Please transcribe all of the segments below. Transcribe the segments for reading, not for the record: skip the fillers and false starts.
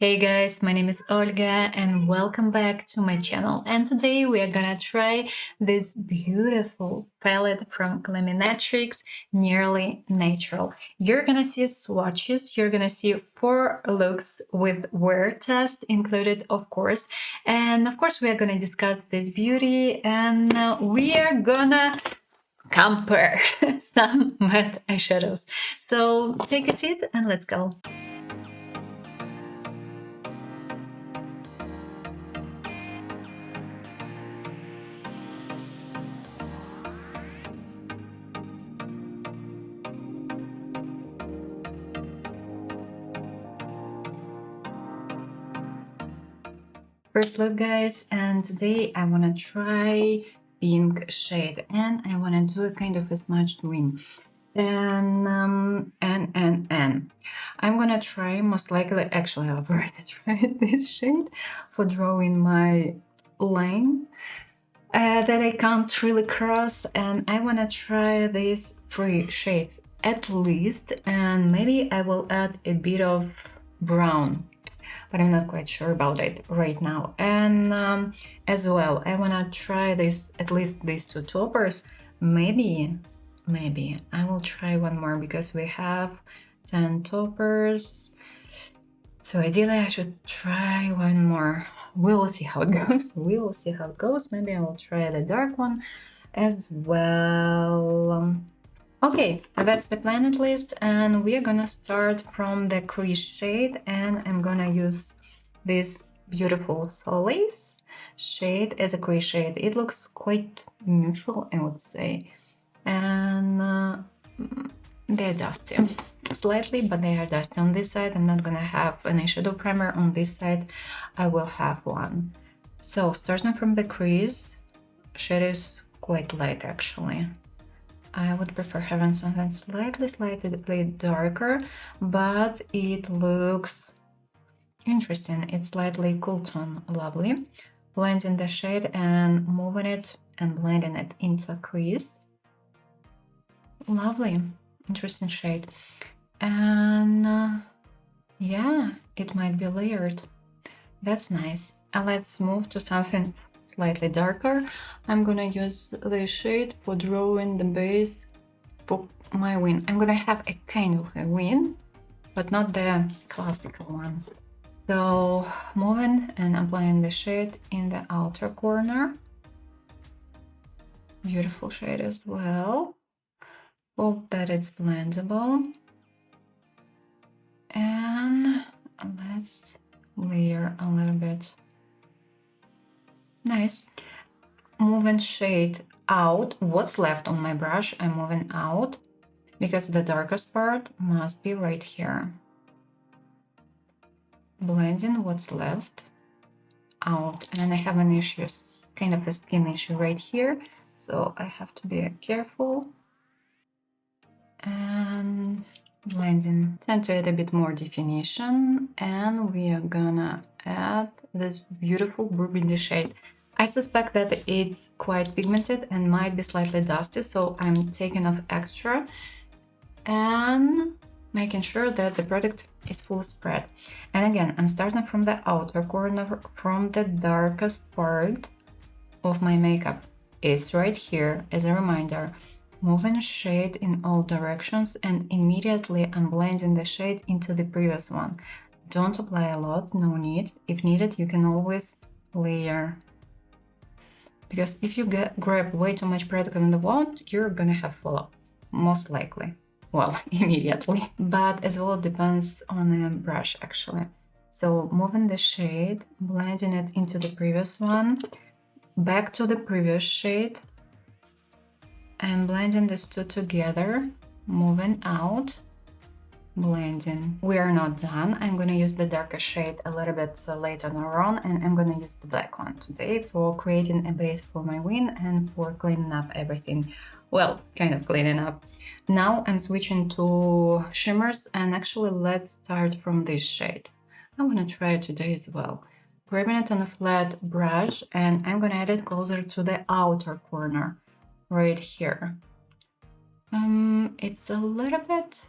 Hey guys, my name is Olga and welcome back to my channel. And today we are gonna try this beautiful palette from Glaminatrix Nearly Natural. You're gonna see swatches, you're gonna see 4 looks with wear test included, of course. And of course we are gonna discuss this beauty and we are gonna compare some matte eyeshadows. So take a seat and let's go. First look guys, and today I want to try pink shade and I want to do a kind of a smudged wing. And I'm gonna try, most likely, actually I've already tried this shade for drawing my line that I can't really cross, and I want to try these 3 shades at least, and maybe I will add a bit of brown, but I'm not quite sure about it right now. And as well, I want to try this, at least these 2 toppers. Maybe I will try one more because we have 10 toppers. So ideally I should try one more. We will see how it goes. We will see how it goes. Maybe I will try the dark one as well. Okay, that's the plan at least, and we are gonna start from the crease shade, and I'm gonna use this beautiful Swacthes shade as a crease shade. It looks quite neutral, I would say, and they're dusty slightly, but they are dusty. On this side I'm not gonna have an eyeshadow primer. On this side I will have one. So starting from the crease, shade is quite light actually. I would prefer having something slightly darker, but it looks interesting. It's slightly cool tone, lovely. Blending the shade and moving it and blending it into a crease. Lovely, interesting shade. And yeah, it might be layered. That's nice. And let's move to something slightly darker. I'm gonna use this shade for drawing the base for my wing. I'm gonna have a kind of a wing, but not the classical one. So moving and applying the shade in the outer corner. Beautiful shade as well. Hope that it's blendable. And let's layer a little bit. Nice. Moving shade out. What's left on my brush I'm moving out because the darkest part must be right here. Blending what's left out, and I have an issue, kind of a skin issue right here, so I have to be careful. And blending, tend to add a bit more definition, and we are gonna add this beautiful burgundy shade. I suspect that it's quite pigmented and might be slightly dusty, so I'm taking off extra and making sure that the product is full spread. And again, I'm starting from the outer corner, from the darkest part of my makeup. It's right here as a reminder. Moving a shade in all directions and immediately I'm blending the shade into the previous one. Don't apply a lot, no need. If needed, you can always layer. Because if you grab way too much product in the wand, you're gonna have fallouts, most likely. Well, immediately. But as well, it depends on the brush actually. So moving the shade, blending it into the previous one, back to the previous shade, and blending these two together, moving out, blending. We are not done. I'm gonna use the darker shade a little bit later on, and I'm gonna use the black one today for creating a base for my wing and for cleaning up everything. Well, kind of cleaning up. Now I'm switching to shimmers, and actually let's start from this shade. I want to try it today as well. Grabbing it on a flat brush, and I'm gonna add it closer to the outer corner, right here. It's a little bit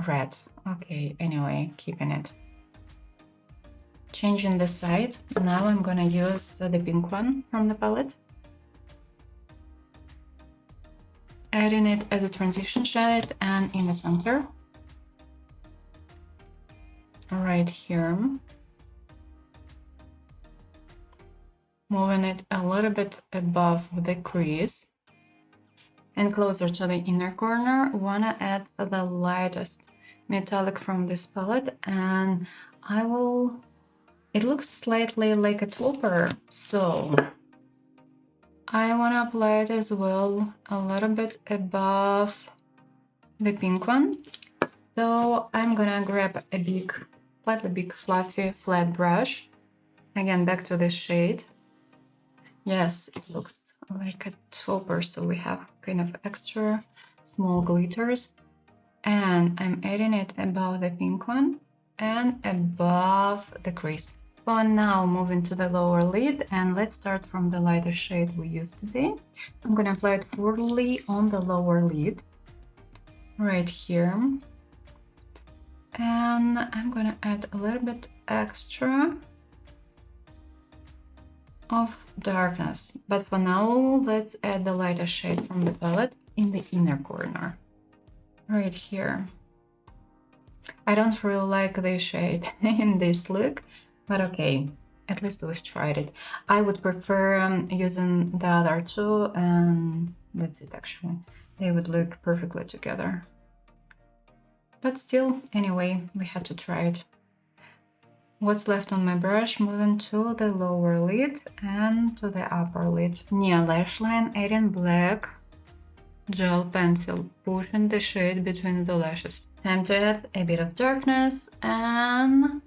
red. okay, anyway, keeping it. Changing the side. Now I'm gonna use the pink one from the palette. Adding it as a transition shade and in the center. Right here. Moving it a little bit above the crease. And closer to the inner corner, wanna add the lightest metallic from this palette, and it looks slightly like a topper, so I wanna apply it as well a little bit above the pink one. So I'm gonna grab a slightly big fluffy flat brush. Again, back to this shade. Yes, it looks like a topper, so we have kind of extra small glitters. And I'm adding it above the pink one and above the crease. For now, moving to the lower lid, and let's start from the lighter shade we used today. I'm gonna apply it fully on the lower lid, right here. And I'm gonna add a little bit extra of darkness. But for now, let's add the lighter shade from the palette in the inner corner. Right here. I don't really like this shade in this look, but okay, at least we've tried it. I would prefer using the other two, and that's it actually. They would look perfectly together. But still, anyway, we had to try it. What's left on my brush, moving to the lower lid and to the upper lid. Near lash line, adding black gel pencil, pushing the shade between the lashes. Time to add a bit of darkness and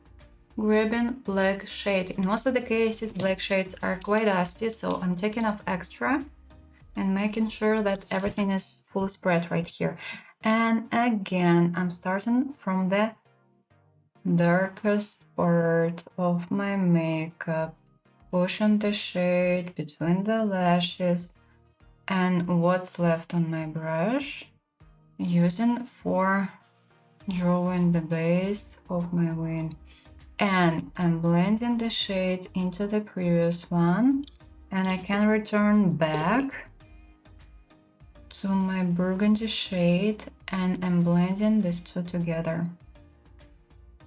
grabbing black shade. In most of the cases, black shades are quite dusty, so I'm taking off extra and making sure that everything is fully spread right here. And again, I'm starting from the darkest part of my makeup, pushing the shade between the lashes and what's left on my brush, using for drawing the base of my wing. And I'm blending the shade into the previous one, and I can return back to my burgundy shade, and I'm blending these two together.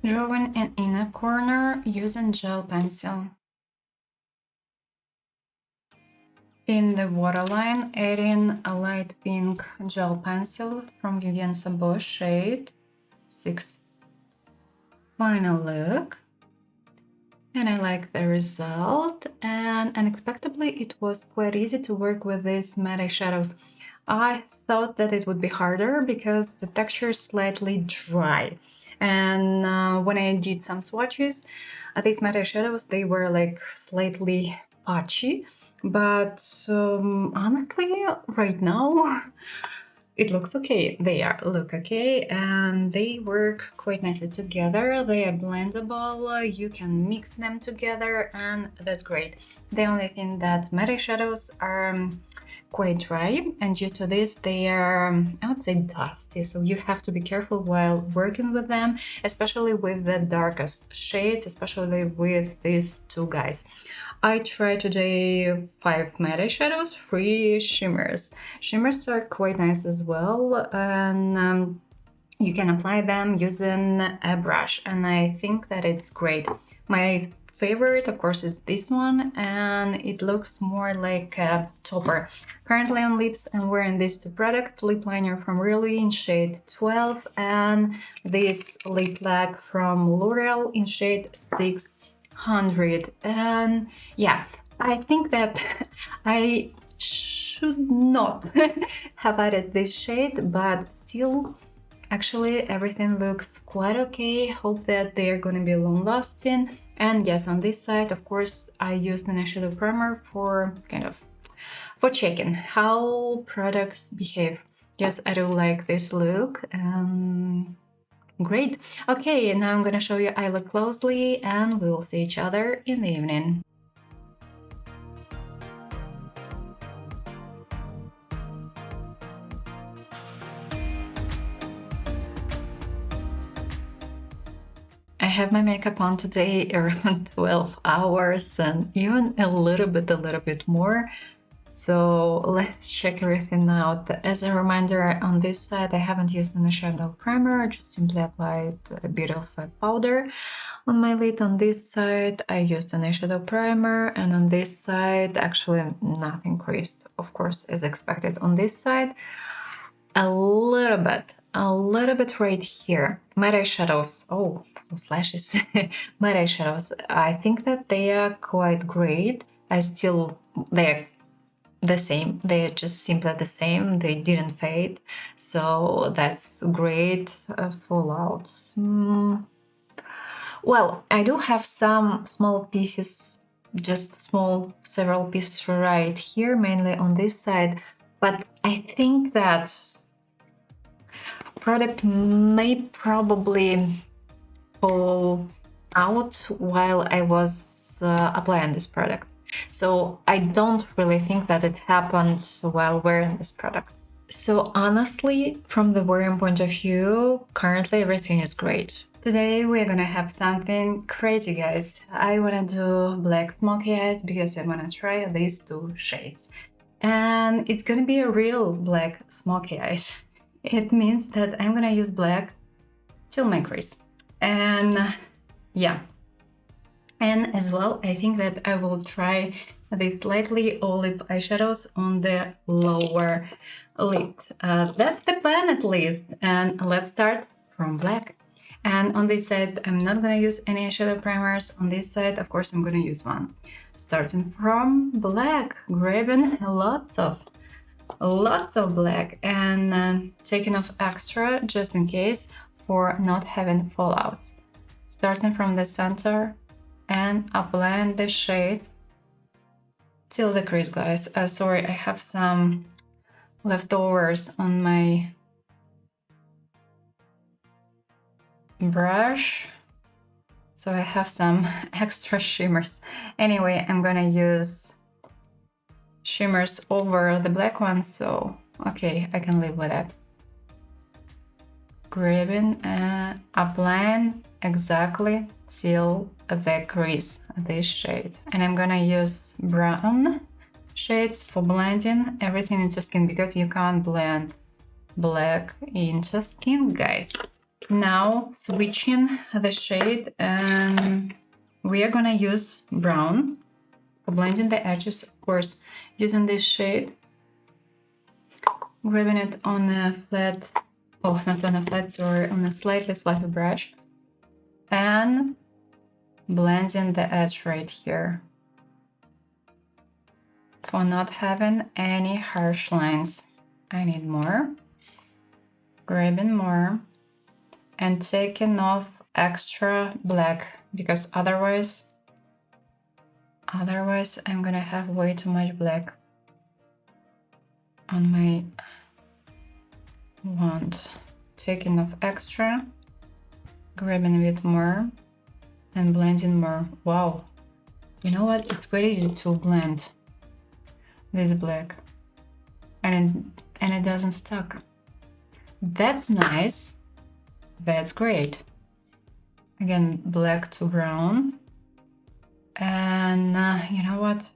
Drawing an inner corner using gel pencil. In the waterline, adding a light pink gel pencil from Vivienne Sabot shade 6. Final look. And I like the result, and unexpectedly it was quite easy to work with these matte shadows. I thought that it would be harder because the texture is slightly dry, and when I did some swatches, these matte shadows, they were like slightly patchy, but honestly right now it looks okay. They look okay, and they work quite nicely together. They are blendable, you can mix them together, and that's great. The only thing that matte shadows are quite dry, and due to this they are, I would say, dusty, so you have to be careful while working with them, especially with the darkest shades, especially with these two guys. I tried today 5 matte shadows, 3 shimmers. Shimmers are quite nice as well, and you can apply them using a brush, and I think that it's great. My favorite, of course, is this one, and it looks more like a topper. Currently on lips, I'm wearing these two products, lip liner from Really in shade 12, and this lip lac from L'Oreal in shade 600. And yeah, I think that I should not have added this shade, but still, actually everything looks quite okay. Hope that they are going to be long lasting. And yes, on this side, of course, I used an eyeshadow primer for checking how products behave. Yes, I do like this look. Great. Okay, now I'm gonna show you eye look closely, and we will see each other in the evening. have my makeup on today around 12 hours and even a little bit more. So let's check everything out. As a reminder, on this side I haven't used any shadow primer, I just simply applied a bit of a powder on my lid. On this side I used an eyeshadow primer, and on this side actually nothing creased, of course, as expected. On this side a little bit right here. Matte eyeshadows, oh, slashes. Matte eyeshadows, I think that they are quite great. They're the same, they're just simply the same, they didn't fade, so that's great. Fallouts, well, I do have some small pieces, just several pieces right here, mainly on this side, but I think that product may probably fall out while I was applying this product. So I don't really think that it happened while wearing this product. So honestly, from the wearing point of view, currently everything is great. Today we're gonna have something crazy, guys. I wanna do black smoky eyes because I wanna try these two shades. And it's gonna be a real black smoky eyes. It means that I'm gonna use black till my crease. And yeah. And as well, I think that I will try these lightly olive eyeshadows on the lower lid. That's the plan at least. And let's start from black. And on this side, I'm not gonna use any eyeshadow primers. On this side, of course, I'm gonna use one. Starting from black, grabbing lots of black and taking off extra just in case for not having fallout. Starting from the center and applying the shade till the crease, guys. Sorry, I have some leftovers on my brush, so I have some extra shimmers. Anyway, I'm gonna use shimmers over the black one, so okay, I can live with that. Grabbing and applying exactly till the crease, this shade. And I'm gonna use brown shades for blending everything into skin, because you can't blend black into skin, guys. Now switching the shade, and we are gonna use brown for blending the edges, of course, using this shade, grabbing it on a flat, oh, not on a flat, sorry, on a slightly fluffy brush, and blending the edge right here for not having any harsh lines. I need more, grabbing more and taking off extra black, because otherwise I'm gonna have way too much black on my wand. Taking off extra, grabbing a bit more and blending more. Wow, you know what, it's quite easy to blend this black and it doesn't stuck. That's nice, that's great. Again, black to brown, and you know what,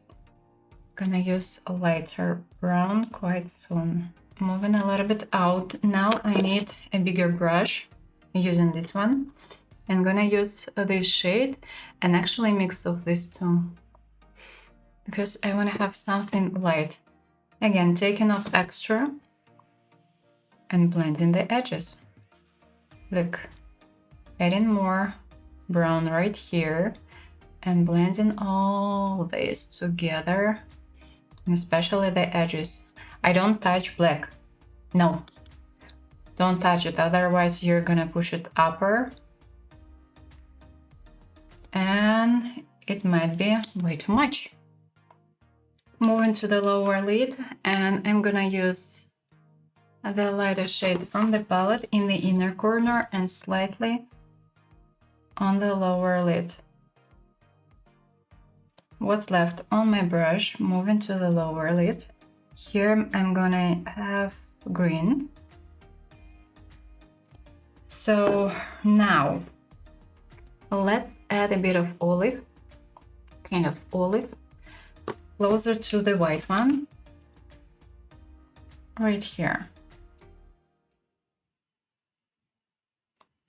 gonna use a lighter brown quite soon. Moving a little bit out. Now I need a bigger brush, using this one. I'm gonna use this shade and actually mix of these two, because I want to have something light. Again, taking off extra and blending the edges. Look, adding more brown right here and blending all this together, and especially the edges. I don't touch black. No, don't touch it, otherwise you're gonna push it upper and it might be way too much. Moving to the lower lid, and I'm gonna use the lighter shade from the palette in the inner corner and slightly on the lower lid. What's left on my brush, moving to the lower lid. Here I'm gonna have green. So now Let's add a bit of olive, kind of olive, closer to the white one, right here.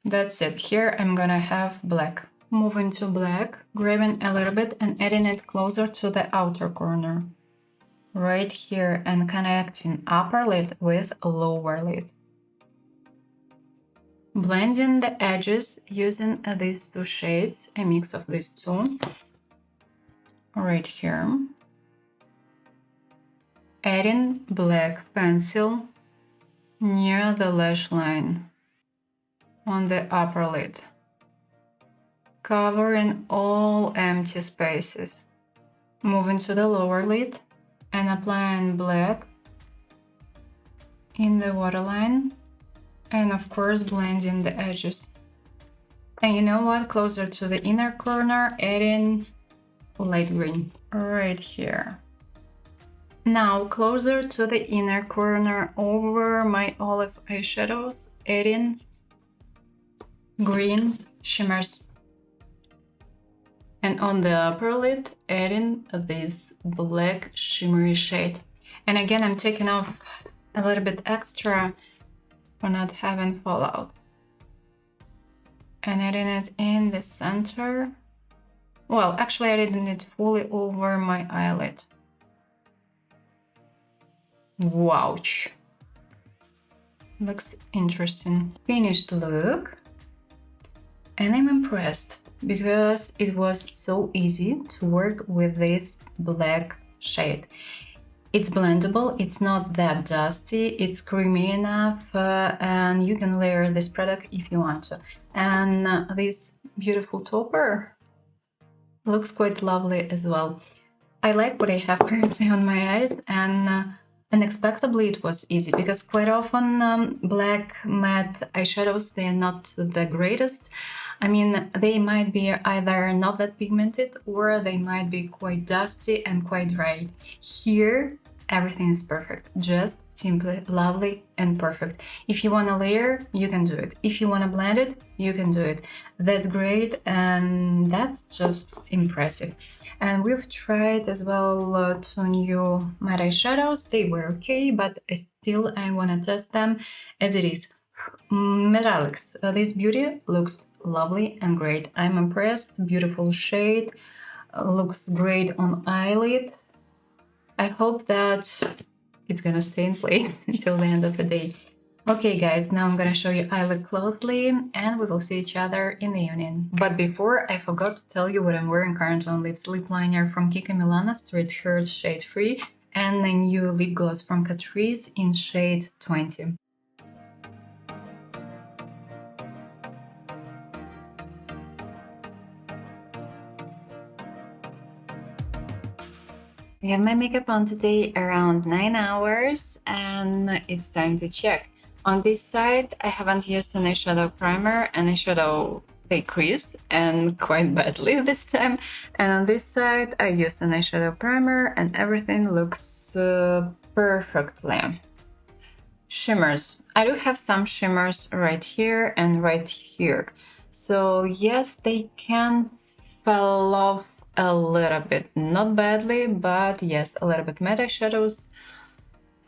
That's it. Here I'm gonna have black. Moving to black, grabbing a little bit and adding it closer to the outer corner. Right here, and connecting upper lid with lower lid. Blending the edges using these two shades, a mix of these two. Right here. Adding black pencil near the lash line on the upper lid. Covering all empty spaces. Moving to the lower lid and applying black in the waterline. And of course blending the edges. And you know what? Closer to the inner corner, adding light green right here. Now closer to the inner corner over my olive eyeshadows, adding green shimmers. And on the upper lid, adding this black shimmery shade. And again, I'm taking off a little bit extra for not having fallout. And adding it in the center. Well, actually adding it fully over my eyelid. Wowch. Looks interesting. Finished look. And I'm impressed because it was so easy to work with this black shade. It's blendable, it's not that dusty, it's creamy enough, and you can layer this product if you want to. And this beautiful topper looks quite lovely as well. I like what I have currently on my eyes, and unexpectedly it was easy because quite often black matte eyeshadows, they're not the greatest. I mean, they might be either not that pigmented or they might be quite dusty and quite dry. Here, everything is perfect, just simply lovely and perfect. If you want to layer, you can do it. If you want to blend it, you can do it. That's great, and that's just impressive. And we've tried as well two new matte eyeshadows. They were okay, but still I want to test them as it is. Myricks, this beauty looks lovely and great. I'm impressed. Beautiful shade, looks great on eyelid. I hope that it's gonna stay in place until the end of the day. Okay guys, now I'm gonna show you eyelid closely and we will see each other in the evening. But before, I forgot to tell you what I'm wearing currently on lips. Lip liner from Kika Milana, Street Heart shade Free, and a new lip gloss from Catrice in shade 20. I have my makeup on today around 9 hours and it's time to check. On this side, I haven't used an eyeshadow primer and eyeshadow they creased and quite badly this time. And on this side, I used an eyeshadow primer and everything looks perfectly. Shimmers. I do have some shimmers right here and right here. So yes, they can fall off a little bit, not badly, but yes, a little bit. Matte eyeshadows,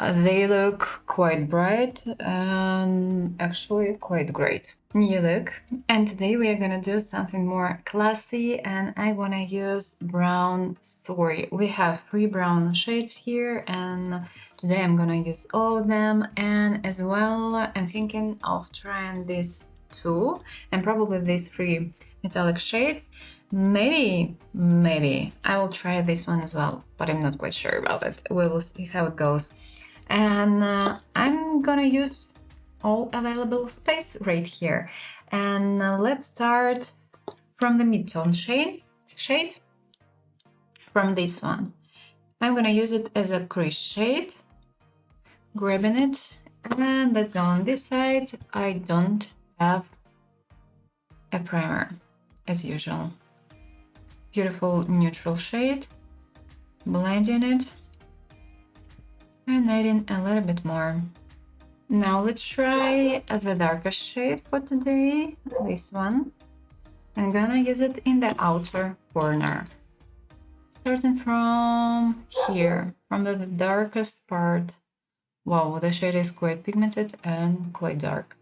they look quite bright and actually quite great. New look, and today we are gonna do something more classy, and I wanna use Brown Story. We have 3 brown shades here, and today I'm gonna use all of them. And as well, I'm thinking of trying these 2 and probably these 3 metallic shades. Maybe I will try this one as well, but I'm not quite sure about it. We will see how it goes. And I'm gonna use all available space right here. And let's start from the mid-tone shade, from this one. I'm gonna use it as a crease shade, grabbing it, and let's go on this side. I don't have a primer, as usual. Beautiful neutral shade, blending it, and adding a little bit more. Now let's try the darkest shade for today, this one. I'm gonna use it in the outer corner. Starting from here, from the darkest part. Wow, the shade is quite pigmented and quite dark.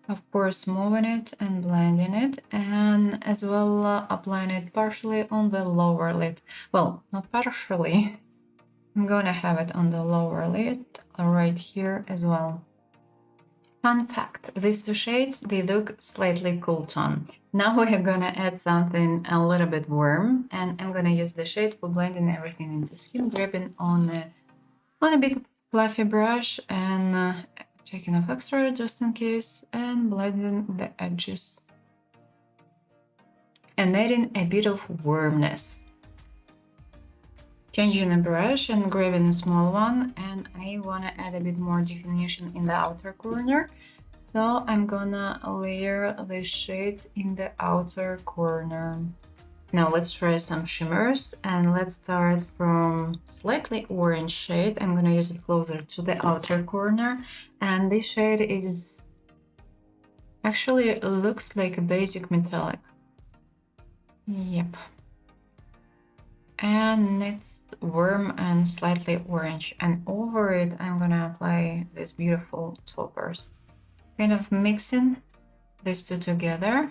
Of course, moving it and blending it, and as well applying it partially on the lower lid. Well, not partially. I'm gonna have it on the lower lid right here as well. Fun fact, these two shades, they look slightly cool tone. Now we're gonna add something a little bit warm, and I'm gonna use the shade for blending everything into skin, grabbing on a big fluffy brush and taking off extra just in case, and blending the edges. And adding a bit of warmness. Changing a brush and grabbing a small one, and I wanna add a bit more definition in the outer corner. So I'm gonna layer this shade in the outer corner. Now let's try some shimmers, and let's start from slightly orange shade. I'm gonna use it closer to the outer corner, and this shade is actually looks like a basic metallic. Yep. And it's warm and slightly orange, and over it I'm gonna apply these beautiful toppers, kind of mixing these two together.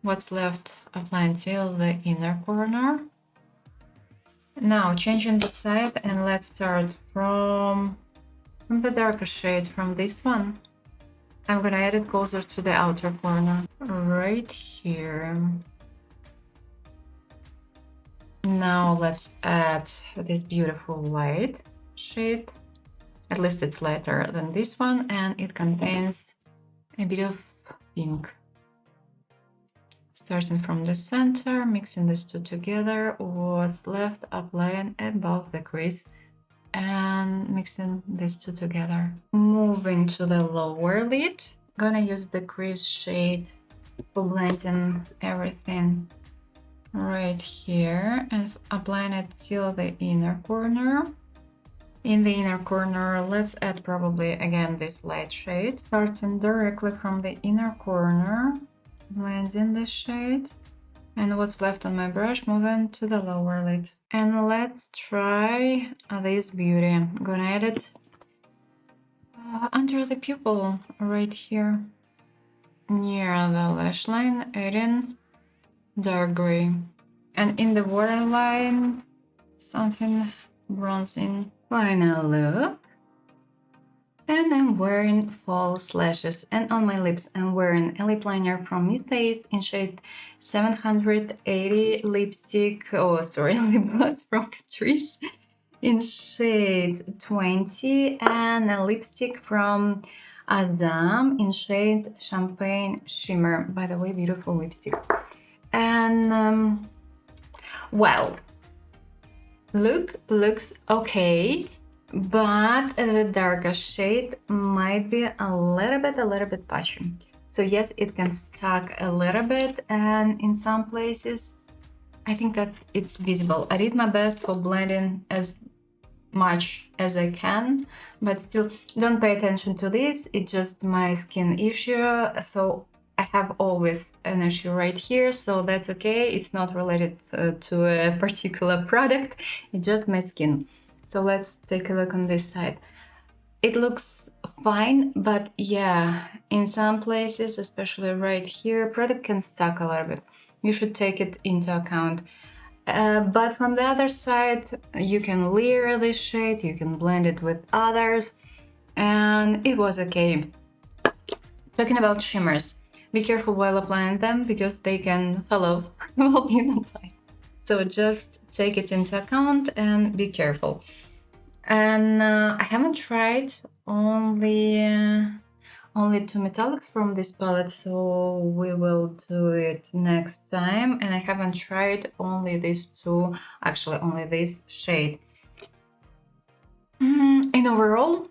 What's left, apply until the inner corner. Now changing the side, and let's start from the darker shade, from this one. I'm gonna add it closer to the outer corner, right here. Now let's add this beautiful light shade. At least it's lighter than this one, and it contains a bit of pink. Starting from the center, mixing these two together, what's left applying above the crease and mixing these two together. Moving to the lower lid, gonna use the crease shade for blending everything right here and applying it till the inner corner. In the inner corner, let's add probably again this light shade, starting directly from the inner corner, blending the shade, and what's left on my brush, moving to the lower lid. And let's try this beauty. I'm gonna add it under the pupil right here, near the lash line, adding dark gray, and in the waterline, something bronzing. Final look. And I'm wearing false lashes, and on my lips I'm wearing a lip liner from YesStyle in shade 780, lipstick, lip gloss from Catrice in shade 20, and a lipstick from Azam in shade Champagne Shimmer. By the way, beautiful lipstick. And well, looks okay, but the darker shade might be a little bit patchy. So yes, it can stuck a little bit, and in some places I think that it's visible. I did my best for blending as much as I can, but still don't pay attention to this. It's just my skin issue, so I have always an issue right here, so that's okay. It's not related to a particular product, it's just my skin. So let's take a look on this side. It looks fine, but yeah, in some places, especially right here, product can stuck a little bit. You should take it into account. But from the other side, you can layer this shade, you can blend it with others, and it was okay. Talking about shimmers, be careful while applying them because they can fall off while being applied. So just take it into account and be careful. And I haven't tried only two metallics from this palette, so we will do it next time. And I haven't tried only these two, actually only this shade. In overall,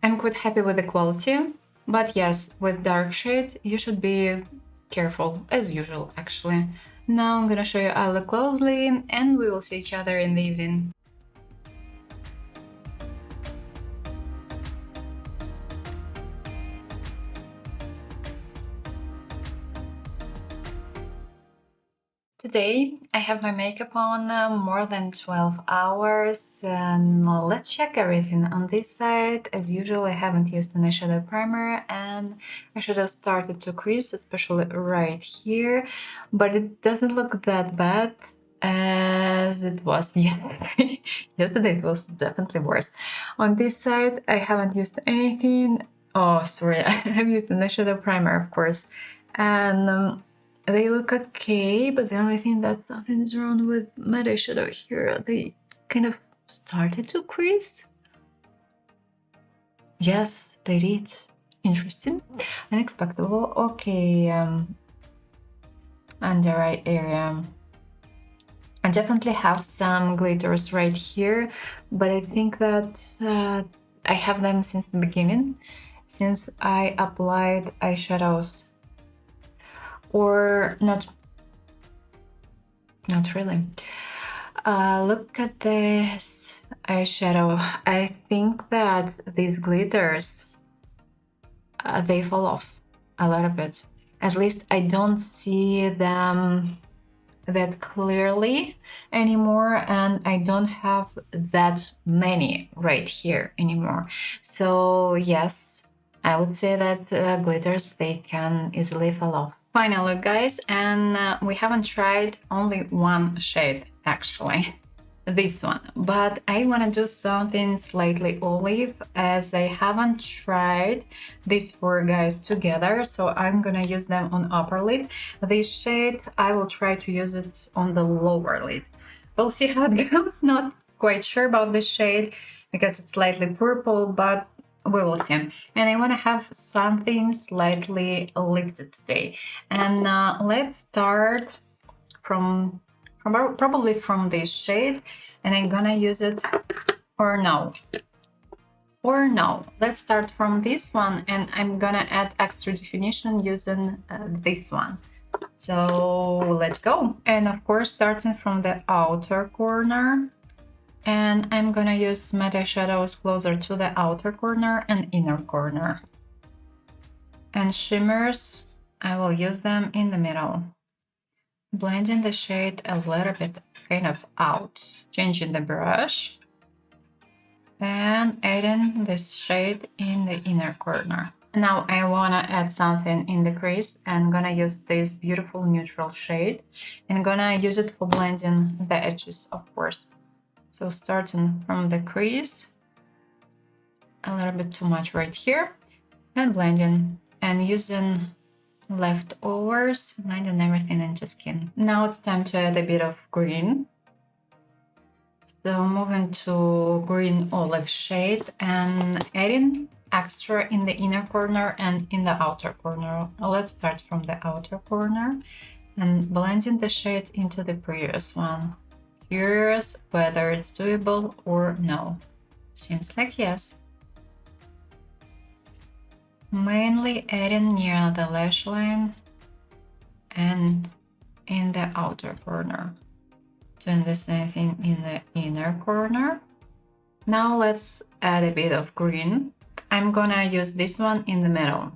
I'm quite happy with the quality, but yes, with dark shades you should be careful, as usual actually. Now I'm gonna show you eye look closely, and we will see each other in the evening. Today I have my makeup on more than 12 hours, and let's check everything. On this side, as usual, I haven't used an eyeshadow primer, and eyeshadow started to crease, especially right here, but it doesn't look that bad as it was yesterday. Yesterday it was definitely worse. On this side, I haven't used anything. Oh, sorry, I have used an eyeshadow primer, of course, and they look okay, but the only thing that something is wrong with my eyeshadow here, they kind of started to crease. Yes, they did. Interesting. Unexpected. Okay, under eye area. I definitely have some glitters right here, but I think that I have them since the beginning, since I applied eyeshadows. Or not really. Look at this eyeshadow. I think that these glitters, they fall off a little bit. At least I don't see them that clearly anymore, and I don't have that many right here anymore. So yes, I would say that glitters, they can easily fall off. Final look, guys, and we haven't tried only one shade actually. This one, but I want to do something slightly olive, as I haven't tried these four guys together, so I'm gonna use them on upper lid. This shade, I will try to use it on the lower lid. We'll see how it goes. Not quite sure about this shade because it's slightly purple, but we will see. And I want to have something slightly lifted today, and let's start from probably from this shade, and I'm gonna use it, or no, let's start from this one, and I'm gonna add extra definition using this one. So let's go. And of course, starting from the outer corner, and I'm gonna use matte eyeshadows closer to the outer corner and inner corner, and shimmers, I will use them in the middle. Blending the shade a little bit kind of out, changing the brush, and adding this shade in the inner corner. Now I want to add something in the crease, and I'm gonna use this beautiful neutral shade, and I'm gonna use it for blending the edges, of course. So starting from the crease, a little bit too much right here, and blending, and using leftovers, blending everything into skin. Now it's time to add a bit of green. So moving to green olive shade and adding extra in the inner corner and in the outer corner. Let's start from the outer corner and blending the shade into the previous one. Curious whether it's doable or no. Seems like yes. Mainly adding near the lash line and in the outer corner. Doing the same thing in the inner corner. Now let's add a bit of green. I'm gonna use this one in the middle.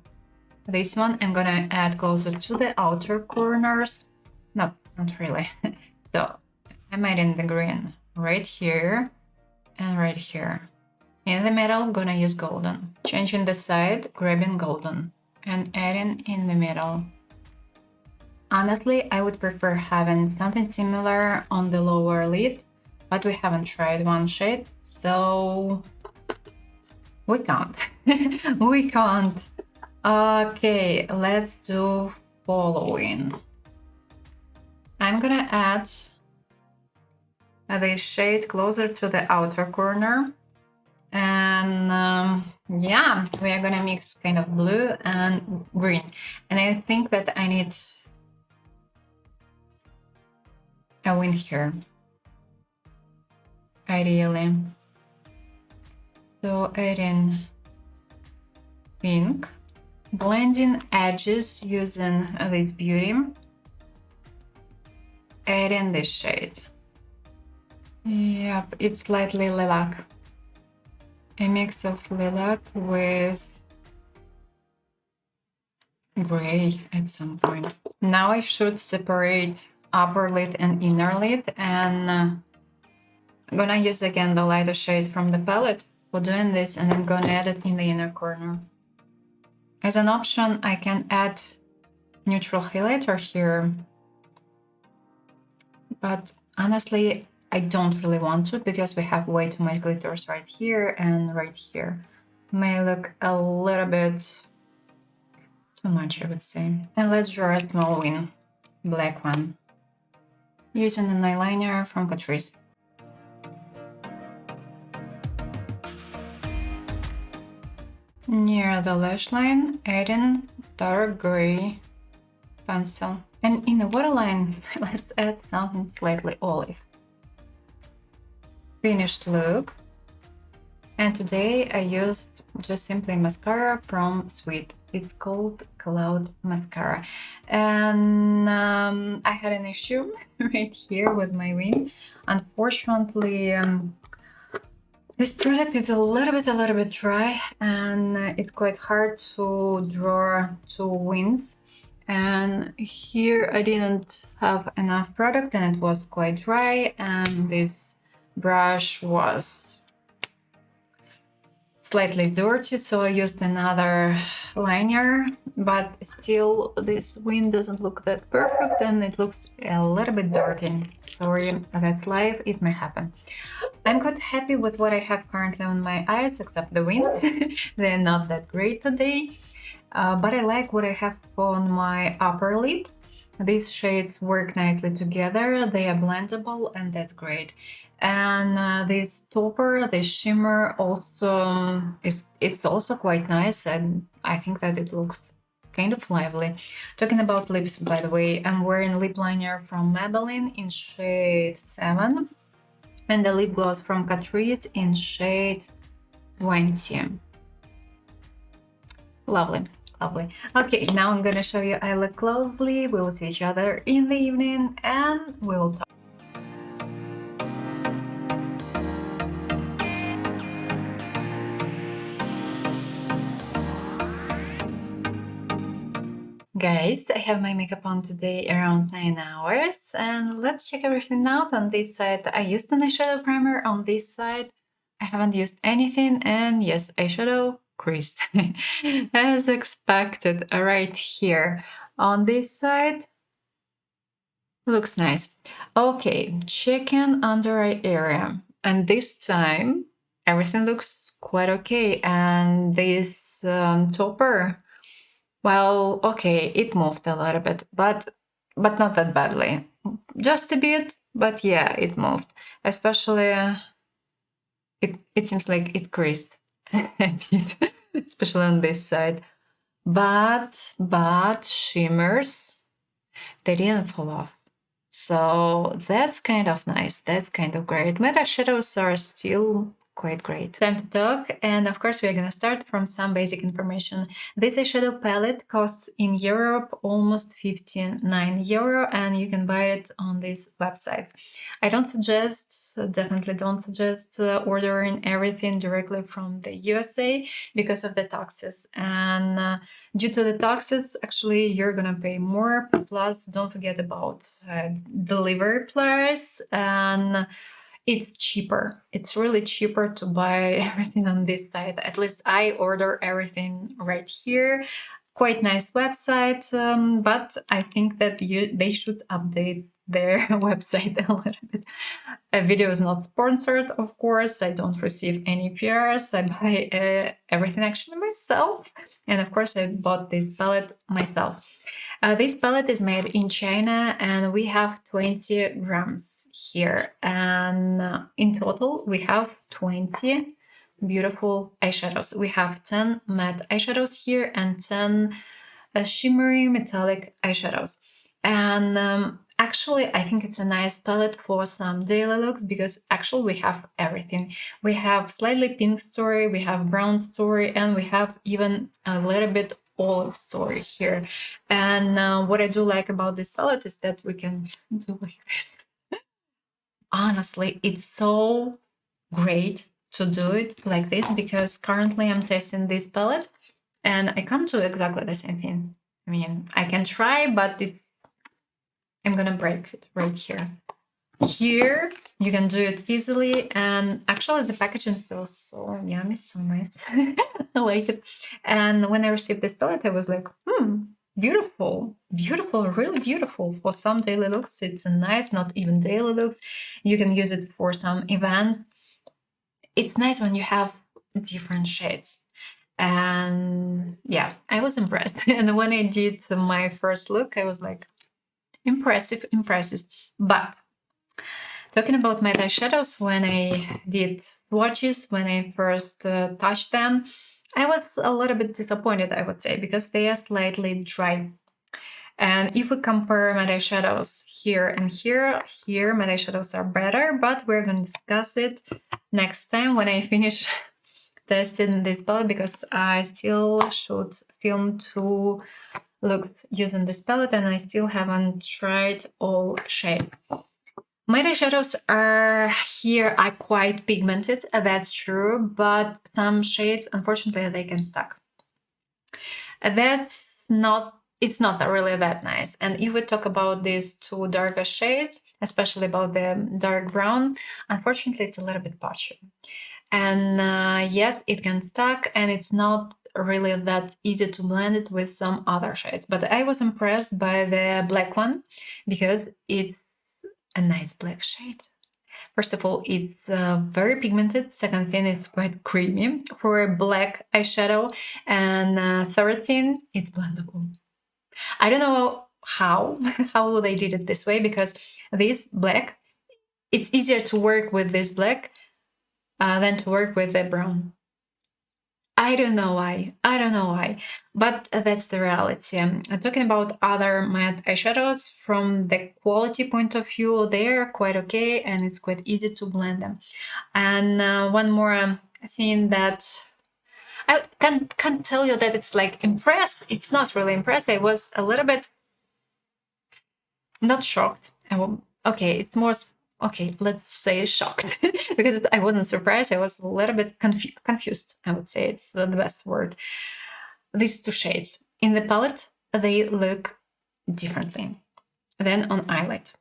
This one I'm gonna add closer to the outer corners. No, not really. So I'm adding the green right here and right here. In the middle, gonna use golden. Changing the side, grabbing golden, and adding in the middle. Honestly, I would prefer having something similar on the lower lid, but we haven't tried one shade, so we can't. We can't. Okay, let's do following. I'm gonna add this shade closer to the outer corner. And yeah, we are gonna mix kind of blue and green, and I think that I need a wing here, ideally. So adding pink, blending edges using this beauty, adding this shade. Yep, it's slightly lilac. A mix of lilac with gray at some point. Now I should separate upper lid and inner lid, and I'm gonna use again the lighter shade from the palette for doing this, and I'm gonna add it in the inner corner. As an option, I can add neutral highlighter here, but honestly, I don't really want to because we have way too much glitters right here and right here. May look a little bit too much, I would say. And let's draw a small wing, black one, using an eyeliner from Catrice. Near the lash line, adding dark gray pencil. And in the waterline, let's add something slightly olive. Finished look. And today I used just simply mascara from Swathes. It's called Cloud Mascara. And I had an issue right here with my wing. Unfortunately, this product is a little bit dry, and it's quite hard to draw two wings. And here I didn't have enough product and it was quite dry, and this brush was slightly dirty, so I used another liner, but still this wing doesn't look that perfect and it looks a little bit dirty. Sorry, that's life, it may happen. I'm quite happy with what I have currently on my eyes, except the wing. They're not that great today, but I like what I have on my upper lid. These shades work nicely together, they are blendable, and that's great. And this topper, this shimmer also it's also quite nice, and I think that it looks kind of lively. Talking about lips, by the way, I'm wearing lip liner from Maybelline in shade 7 and the lip gloss from Catrice in shade 20. Lovely. Lovely. Okay, now I'm gonna show you I look closely. We'll see each other in the evening and we'll talk. Guys, I have my makeup on today around 9 hours, and let's check everything out. On this side, I used an eyeshadow primer. On this side, I haven't used anything, and yes, eyeshadow creased as expected right here. On this side, looks nice. Okay, checking under eye area, and this time everything looks quite okay. And this topper, well, okay, it moved a little bit, but not that badly. Just a bit, but yeah, it moved. Especially, it seems like it creased a bit, especially on this side. But shimmers, they didn't fall off. So that's kind of nice. That's kind of great. Meta shadows are still quite great. Time to talk, and of course we're gonna start from some basic information. This eyeshadow palette costs in Europe almost 59 euro, and you can buy it on this website. I don't suggest, definitely don't suggest ordering everything directly from the USA because of the taxes, and due to the taxes, actually you're gonna pay more. Plus, don't forget about delivery price, and it's cheaper. It's really cheaper to buy everything on this site. At least I order everything right here. Quite nice website, but I think that they should update their website a little bit. A video is not sponsored, of course. I don't receive any PRs. I buy everything actually myself. And of course, I bought this palette myself. This palette is made in China, and we have 20 grams here. And in total, we have 20 beautiful eyeshadows. We have 10 matte eyeshadows here and 10 shimmery metallic eyeshadows. And actually, I think it's a nice palette for some daily looks because actually we have everything. We have slightly pink story, we have brown story, and we have even a little bit olive story here. And what I do like about this palette is that we can do like this. Honestly, it's so great to do it like this because currently I'm testing this palette and I can't do exactly the same thing. I mean, I can try, but I'm gonna break it right here. Here, you can do it easily, and actually the packaging feels so yummy, so nice. I like it. And when I received this palette, I was like, beautiful, beautiful, really beautiful. For some daily looks, it's a nice, not even daily looks. You can use it for some events. It's nice when you have different shades. And yeah, I was impressed. And when I did my first look, I was like, impressive, impressive. But talking about my eyeshadows, when I did swatches, when I first touched them, I was a little bit disappointed, I would say, because they are slightly dry. And if we compare my eyeshadows here and here my eyeshadows are better, but we're going to discuss it next time when I finish testing this palette, because I still should film 2 looks using this palette and I still haven't tried all shades. My eyeshadows are quite pigmented, that's true, but some shades, unfortunately, they can stuck. It's not really that nice. And if we talk about these 2 darker shades, especially about the dark brown, unfortunately, it's a little bit patchy. And yes, it can stuck, and it's not really that easy to blend it with some other shades. But I was impressed by the black one because it's a nice black shade. First of all, it's very pigmented. Second thing, it's quite creamy for a black eyeshadow. And third thing, it's blendable. I don't know how they did it this way, because this black, it's easier to work with this black than to work with the brown. I don't know why, but that's the reality. Talking about other matte eyeshadows, from the quality point of view, they're quite okay and it's quite easy to blend them. And one more thing that I can't tell you that it's like impressed. It's not really impressed. I was a little bit not shocked. Okay, it's more okay, let's say shocked, because I wasn't surprised. I was a little bit confused, I would say. It's the best word. These 2 shades in the palette, they look differently than on eyelid.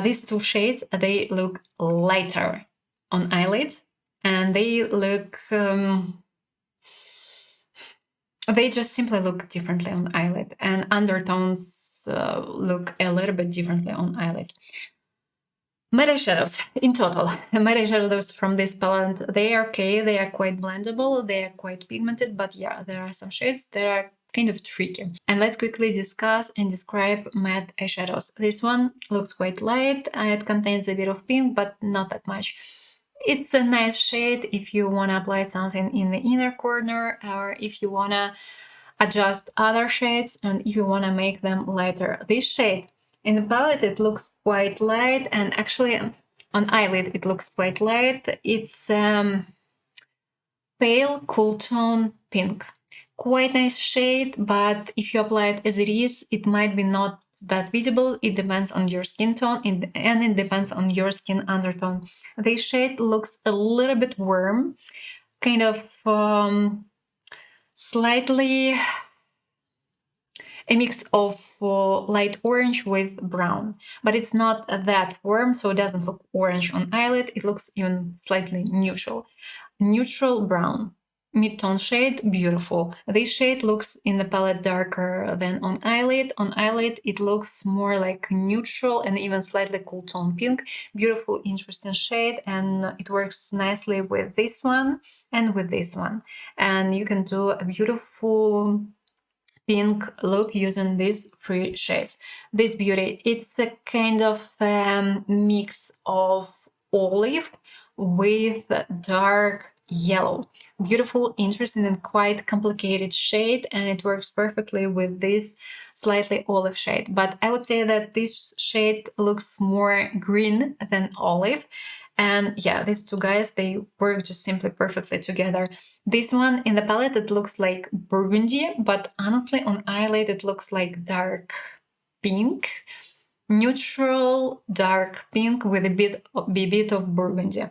These 2 shades, they look lighter on eyelid, and they look they just simply look differently on eyelid, and undertones look a little bit differently on eyelid. Matte eyeshadows in total. Matte eyeshadows from this palette, they are okay, they are quite blendable, they are quite pigmented, but yeah, there are some shades that are kind of tricky. And let's quickly discuss and describe matte eyeshadows. This one looks quite light, it contains a bit of pink, but not that much. It's a nice shade if you want to apply something in the inner corner, or if you want to adjust other shades, and if you want to make them lighter. This shade in the palette, it looks quite light, and actually on eyelid it looks quite light. It's pale cool tone pink. Quite nice shade, but if you apply it as it is, it might be not that visible. It depends on your skin tone, and it depends on your skin undertone. This shade looks a little bit warm, kind of slightly a mix of light orange with brown, but it's not that warm, so it doesn't look orange on eyelid. It looks even slightly neutral. Neutral brown. Mid-tone shade, beautiful. This shade looks in the palette darker than on eyelid. On eyelid, it looks more like neutral and even slightly cool tone pink. Beautiful, interesting shade, and it works nicely with this one and with this one. And you can do a beautiful pink look using these 3 shades. This beauty, it's a kind of mix of olive with dark yellow. Beautiful, interesting, and quite complicated shade, and it works perfectly with this slightly olive shade. But I would say that this shade looks more green than olive. And yeah, these 2 guys, they work just simply perfectly together. This one in the palette, it looks like burgundy, but honestly on eyelid it looks like dark pink. neutral dark pink with a bit of burgundy,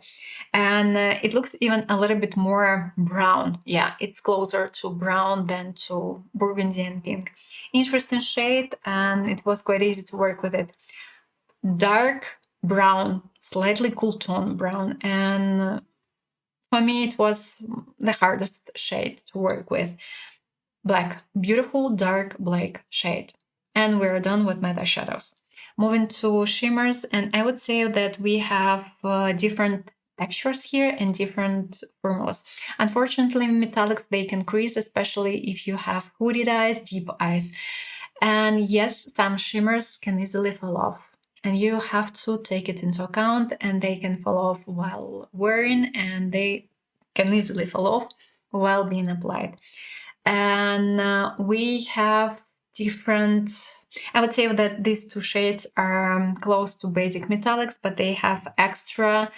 and it looks even a little bit more brown. Yeah, it's closer to brown than to burgundy and pink. Interesting shade, and it was quite easy to work with it. Dark brown, slightly cool tone brown, and for me it was the hardest shade to work with. Black, beautiful dark black shade. And we're done with meta shadows. Moving to shimmers, and I would say that we have different textures here and different formulas. Unfortunately, metallics, they can crease, especially if you have hooded eyes, deep eyes. And yes, some shimmers can easily fall off. And you have to take it into account, and they can fall off while wearing, and they can easily fall off while being applied. And we have different, I would say that these two shades are close to basic metallics, but they have extra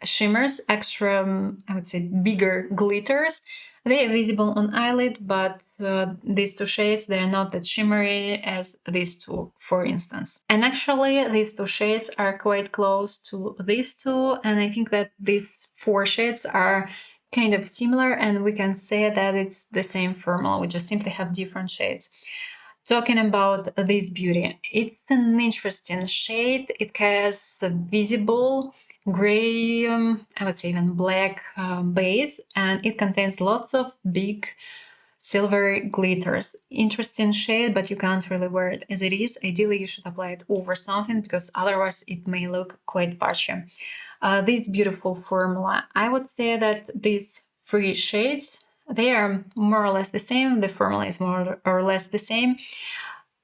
shimmers, extra, I would say, bigger glitters. They are visible on eyelid, but these two shades, they are not that shimmery as these two, for instance. And actually, these two shades are quite close to these two, and I think that these four shades are kind of similar, and we can say that it's the same formula. We just simply have different shades. Talking about this beauty, it's an interesting shade. It has a visible gray, I would say even black base, and it contains lots of big silver glitters. Interesting shade, but you can't really wear it as it is. Ideally, you should apply it over something, because otherwise it may look quite patchy. This beautiful formula, I would say that these three shades, they are more or less the same. The formula is more or less the same.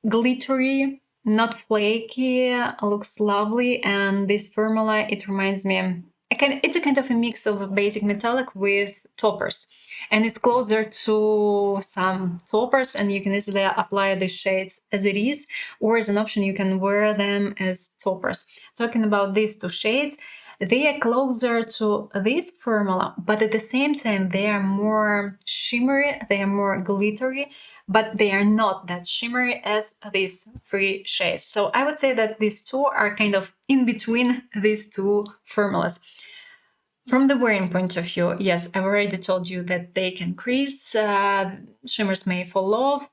Glittery, not flaky, looks lovely, and this formula, it reminds me, it's a kind of a mix of basic metallic with toppers, and it's closer to some toppers, and you can easily apply the shades as it is, or as an option you can wear them as toppers. Talking about these two shades, they are closer to this formula, but at the same time they are more shimmery, they are more glittery, but they are not that shimmery as these three shades. So I would say that these two are kind of in between these two formulas. From the wearing point of view, yes, I've already told you that they can crease, shimmers may fall off,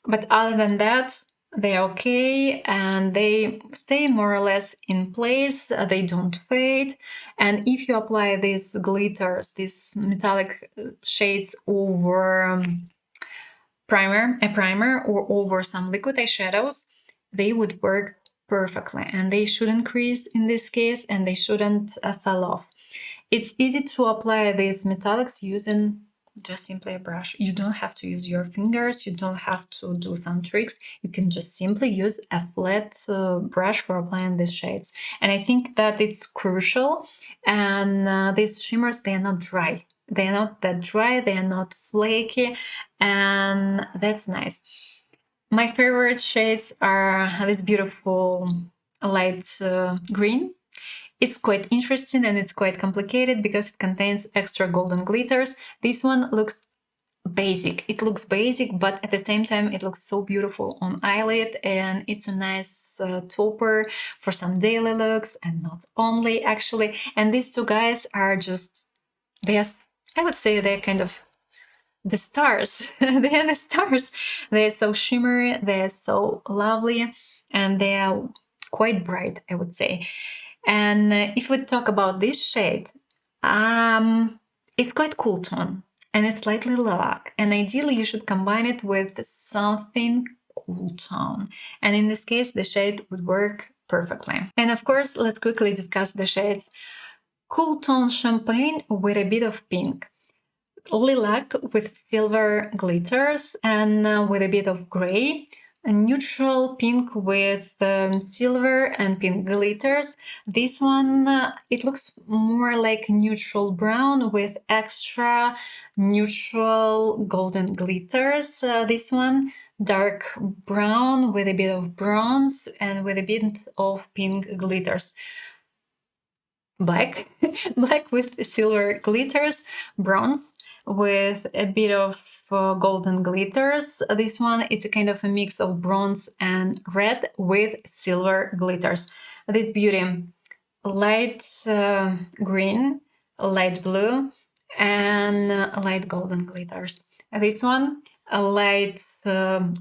but other than that, they're okay, and they stay more or less in place, they don't fade. And if you apply these glitters, these metallic shades over a primer or over some liquid eyeshadows, they would work perfectly, and they shouldn't crease in this case, and they shouldn't fall off. It's easy to apply these metallics using just simply a brush. You don't have to use your fingers, you don't have to do some tricks. You can just simply use a flat brush for applying these shades. And I think that it's crucial. And these shimmers, they are not dry. They are not that dry, they are not flaky, and that's nice. My favorite shades are this beautiful light green. It's quite interesting and it's quite complicated because it contains extra golden glitters. This one looks basic. It looks basic, but at the same time, it looks so beautiful on eyelid, and it's a nice topper for some daily looks, and not only actually. And these two guys are just, I would say they're kind of the stars. They are the stars. They're so shimmery, they're so lovely, and they are quite bright, I would say. And if we talk about this shade, it's quite cool tone, and it's slightly lilac, and ideally you should combine it with something cool tone, and in this case the shade would work perfectly. And of course, let's quickly discuss the shades. Cool tone champagne with a bit of pink, lilac with silver glitters and with a bit of gray, a neutral pink with silver and pink glitters. This one, it looks more like neutral brown with extra neutral golden glitters. This one, dark brown with a bit of bronze and with a bit of pink glitters. Black, black with silver glitters, bronze with a bit of golden glitters. This one, it's a kind of a mix of bronze and red with silver glitters. This beauty, light green, light blue, and light golden glitters. This one, a light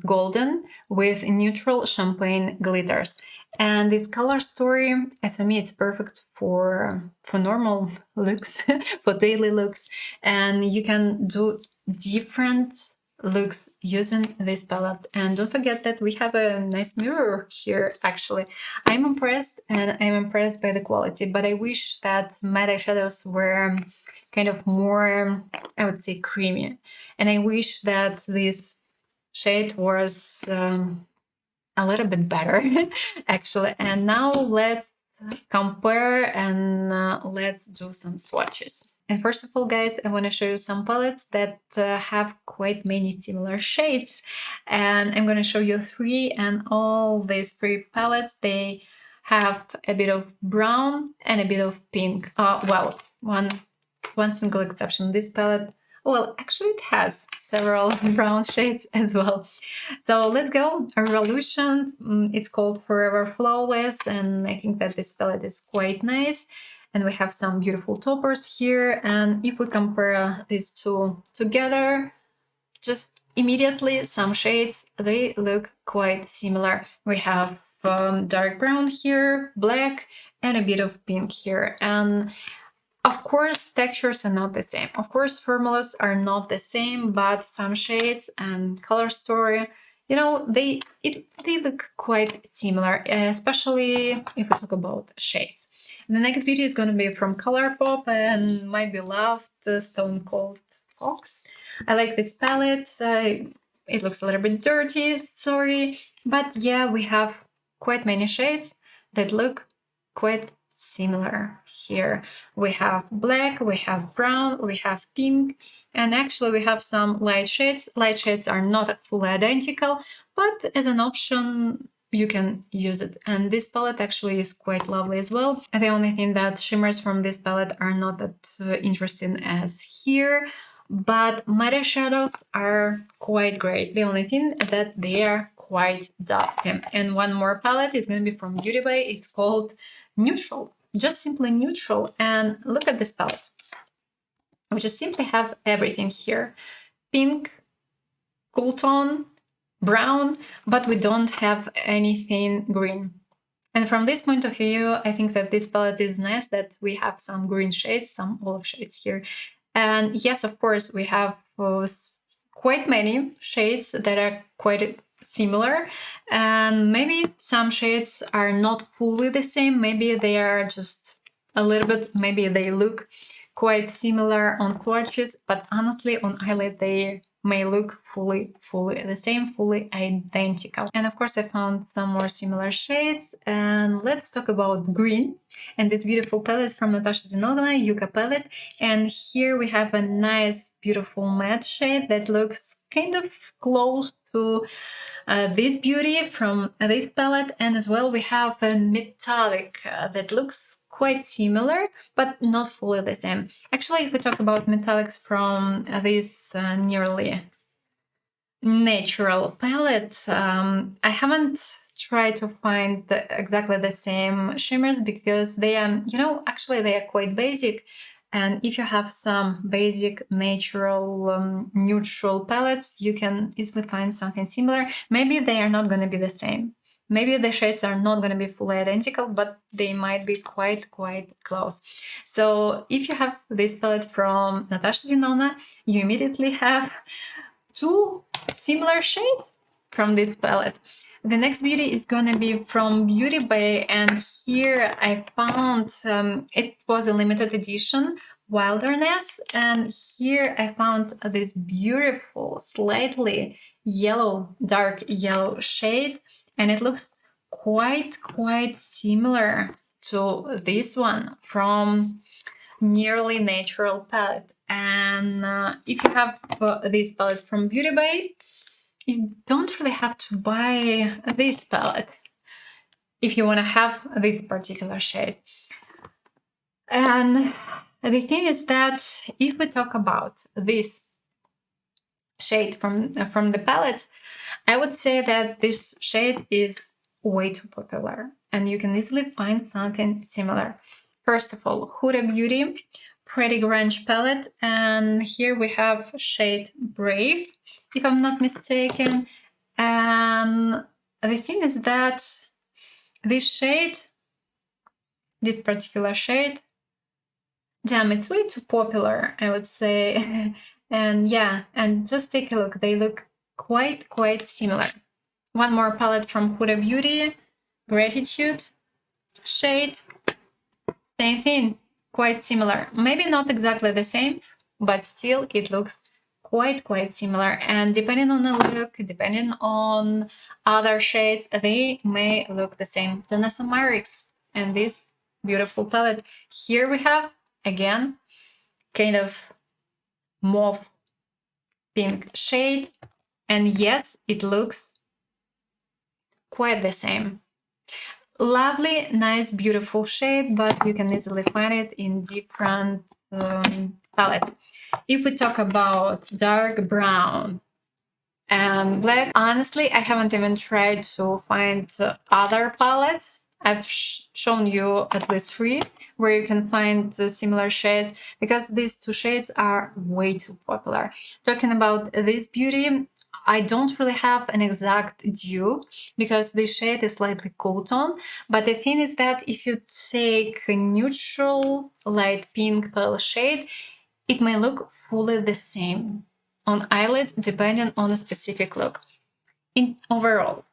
golden with neutral champagne glitters. And this color story, as for me, it's perfect for normal looks, for daily looks. And you can do different looks using this palette. And don't forget that we have a nice mirror here, actually. I'm impressed, and I'm impressed by the quality, but I wish that my eyeshadows were kind of more, I would say, creamy. And I wish that this shade was a little bit better, actually. And now let's compare and let's do some swatches. And first of all, guys, I want to show you some palettes that have quite many similar shades. And I'm going to show you 3, and all these 3 palettes, they have a bit of brown and a bit of pink. Well, one single exception. This palette, well, actually it has several brown shades as well. So let's go. A Revolution, it's called Forever Flawless, and I think that this palette is quite nice. And we have some beautiful toppers here. And if we compare these two together, just immediately some shades, they look quite similar. We have dark brown here, black, and a bit of pink here. And of course, textures are not the same. Of course, formulas are not the same, but some shades and color story, you know, they look quite similar, especially if we talk about shades. The next beauty is going to be from Colourpop and my beloved Stone Cold Fox. I like this palette. It looks a little bit dirty, sorry, but yeah, we have quite many shades that look quite similar here. We have black, we have brown, we have pink, and actually we have some light shades. Light shades are not fully identical, but as an option, you can use it. And this palette actually is quite lovely as well. The only thing that shimmers from this palette are not that interesting as here, but my eyeshadows are quite great. The only thing that they are quite dusty. And one more palette is going to be from Beauty Bay. It's called Neutral, just simply neutral. And look at this palette. We just simply have everything here. Pink, cool tone, brown, but we don't have anything green. And from this point of view, I think that this palette is nice, that we have some green shades, some olive shades here. And yes, of course, we have quite many shades that are quite similar, and maybe some shades are not fully the same. Maybe they are just a little bit, maybe they look quite similar on swatches, but honestly on eyelid they may look fully the same, fully identical. And of course I found some more similar shades, and let's talk about green and this beautiful palette from Natasha Denona, Yucca palette. And here we have a nice beautiful matte shade that looks kind of close to this beauty from this palette. And as well we have a metallic that looks quite similar but not fully the same. Actually, if we talk about metallics from this Nearly Natural palette, I haven't tried to find exactly the same shimmers because they are, you know, actually they are quite basic. And if you have some basic natural neutral palettes, you can easily find something similar. Maybe they are not going to be the same. Maybe the shades are not going to be fully identical, but they might be quite close. So if you have this palette from Natasha Denona, you immediately have 2 similar shades from this palette. The next beauty is going to be from Beauty Bay, and here I found it was a limited edition Wilderness, and here I found this beautiful slightly yellow, dark yellow shade, and it looks quite similar to this one from Nearly Natural Palette. And if you have this palette from Beauty Bay, you don't really have to buy this palette if you want to have this particular shade. And the thing is that if we talk about this shade from the palette, I would say that this shade is way too popular and you can easily find something similar. First of all, Huda Beauty Pretty Grunge palette, and here we have shade Brave, if I'm not mistaken. And the thing is that this particular shade, damn, it's way too popular, I would say. And yeah, and just take a look, they look quite similar. One more palette from Huda Beauty, Gratitude shade, same thing, quite similar. Maybe not exactly the same, but still it looks quite similar. And depending on the look, depending on other shades, they may look the same. Danessa Myricks and this beautiful palette. Here we have, again, kind of mauve pink shade. And yes, it looks quite the same. Lovely, nice, beautiful shade, but you can easily find it in different palettes. If we talk about dark brown and black, honestly, I haven't even tried to find other palettes. I've shown you at least 3 where you can find similar shades, because these 2 shades are way too popular. Talking about this beauty, I don't really have an exact dupe because this shade is slightly cool tone, but the thing is that if you take a neutral light pink pale shade, it may look fully the same on eyelid depending on a specific look. Overall,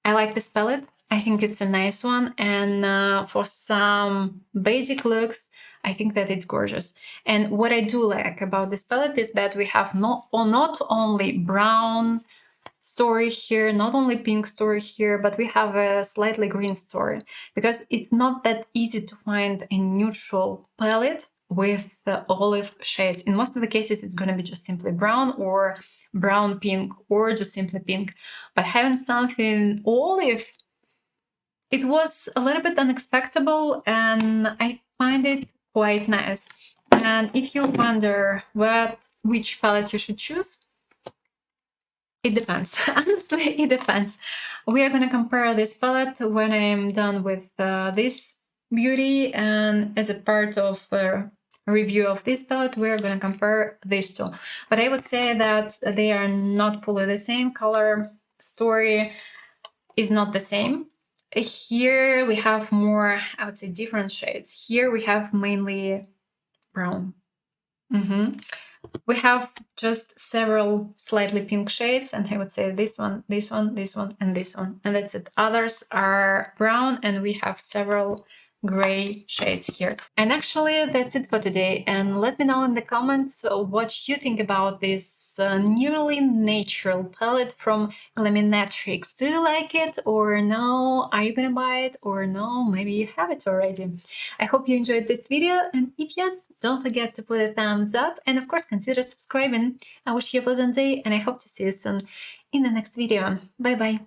I like this palette. I think it's a nice one, and for some basic looks, I think that it's gorgeous. And what I do like about this palette is that we have not only brown story here, not only pink story here, but we have a slightly green story, because it's not that easy to find a neutral palette with the olive shades. In most of the cases, it's going to be just simply brown or brown pink or just simply pink. But having something olive, it was a little bit unexpected, and I find it quite nice. And if you wonder which palette you should choose, it depends. Honestly, it depends. We are going to compare this palette when I'm done with this beauty, and as a part of a review of this palette, we're going to compare these 2. But I would say that they are not fully the same. Color story is not the same. Here we have more, I would say, different shades. Here we have mainly brown. We have just several slightly pink shades, and I would say this one, this one, this one, and this one. And that's it. Others are brown, and we have several gray shades here. And actually, that's it for today. And let me know in the comments what you think about this Nearly Natural palette from Glaminatrix. Do you like it or no? Are you gonna buy it or no? Maybe you have it already. I hope you enjoyed this video, and if yes, don't forget to put a thumbs up, and of course consider subscribing. I wish you a pleasant day, and I hope to see you soon in the next video. Bye bye!